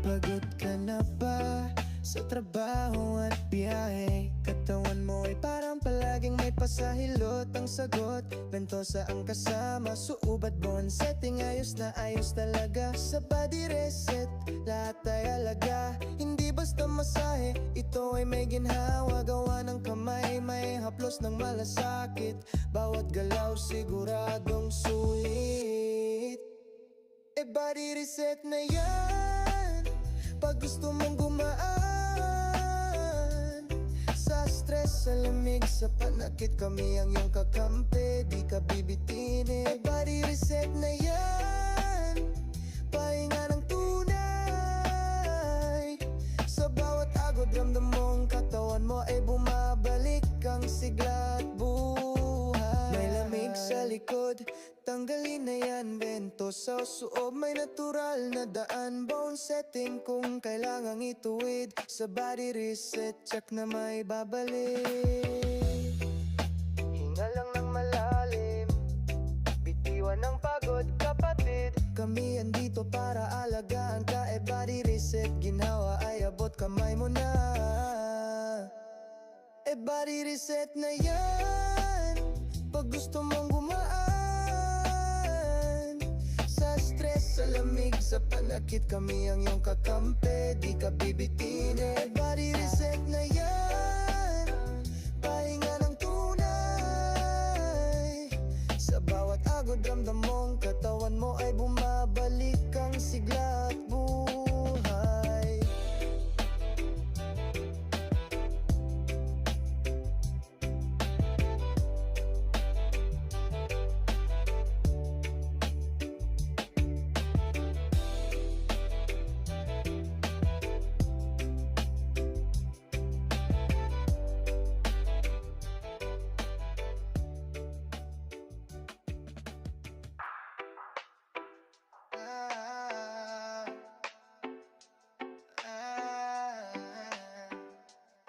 Pagod ka na ba sa trabaho at biyahe? Katawan mo ay parang palaging may pasahilot. Ang sagot, ventosa ang kasama. Suubat bon setting, ayos na ayos talaga. Sa body reset, lahat ay alaga. Hindi basta masahe, ito ay may ginhawa. Gawa ng kamay, may haplos ng malasakit. Bawat galaw siguradong sulit. Body reset na yan pag gusto mong gumaan. Sa stress, sa lamig, sa panakit, kami ang iyong kakampi. Di ka bibitinin. Body reset na yan, pahinga ng tunay. Sa bawat agod, ramdam mong katawan mo ay bumabalik ang sigla at buhay. May lamig sa likod, tanggalin na yan, bento sa suob. May natural na daan, bone setting kung kailangang ituwid. Sa body reset, check na may babalik. Hinga lang ng malalim, bitiwan ng pagod kapatid. Kami andito para alagaan ka. Body reset, ginawa ay abot kamay mo na. Body reset na yan pag gusto mong gumaan. Sa stress, sa lamig, sa panakit, kami ang iyong kakampi. Di ka bibitinin. Body reset na yan, pahinga ng tunay. Sa bawat agod, ramdam mong katawan mo ay bumabalik ang sigla at buhay.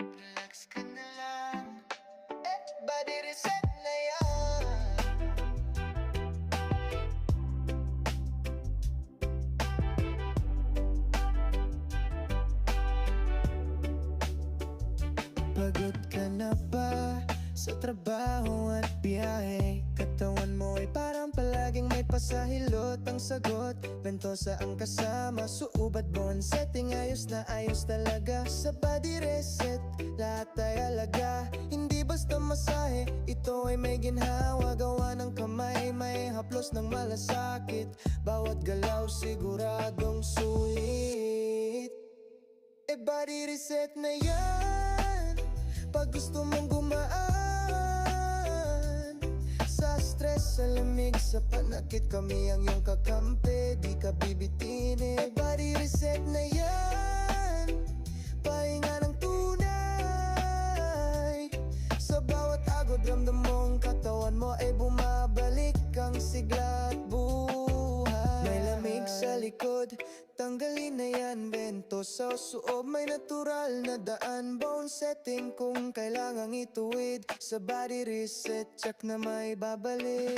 Relax ka na lang. Body reset na yan. Pagod ka na ba sa trabaho at biyahe? Katawan mo ay parang palaging may pasahilot. Ang sagot, ventosa ang kasama. Suubat bon setting, ayos na ayos talaga. Sa body reset, lahat ay alaga. Hindi basta masahe, ito ay may ginhawa. Gawa ng kamay, may haplos ng malasakit. Bawat galaw siguradong sulit. Body reset na yan pag gusto mong gumaan. Sa stress, sa lamig, sa panakit, kami ang iyong kakampi. Di ka bibitinin. Body reset na yan, pahinga ng tunay. Sa bawat agod, ramdam mong katawan mo ay bumabalik ang sigla at buhay. May lamig sa likod, tanggalin na yan, bento sa suob. May natural na daan, bone setting kung kailangang ituwid. Sa body reset, check na may babalik.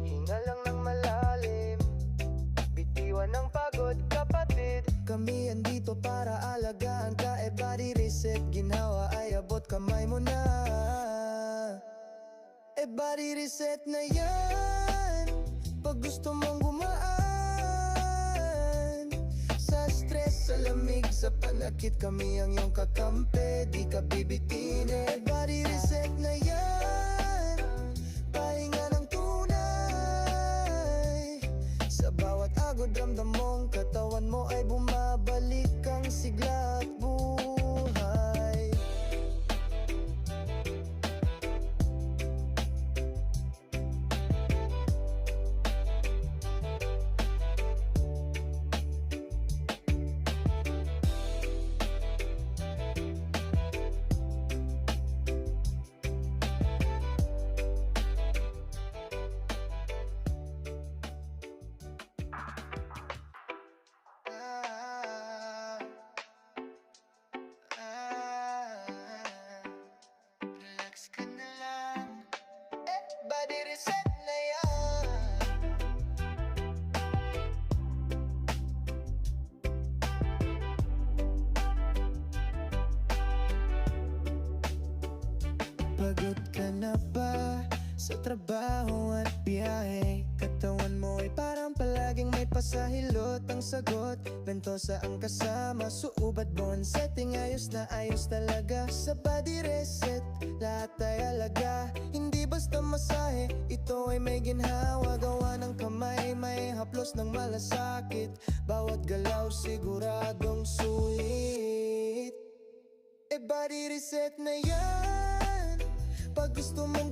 Hinga lang ng malalim, bitiwan ng pagod kapatid. Kami andito para alagaan ka. Body reset, ginawa ay abot kamay mo na. Body reset na yan pag gusto mong gumaan. Sa stress, sa lamig, sa panakit, kami ang iyong kakampi. Di ka bibitinin. Body reset na yan, pahinga ng tunay. Sa bawat agod, ramdam mong katawan mo ay bumabalik ang sigla at buhay. Pagod ka na ba sa trabaho at biyahe? Katawan mo ay parang palaging may pasahilot. Ang sagot, ventosa ang kasama. Suubat bon setting, ayos na ayos talaga. Sa body reset, lahat ay alaga. Hindi basta masahe, ito ay may ginhawa. Gawa ng kamay, may haplos ng malasakit. Bawat galaw siguradong sulit. Body reset na yan. Pag gusto mong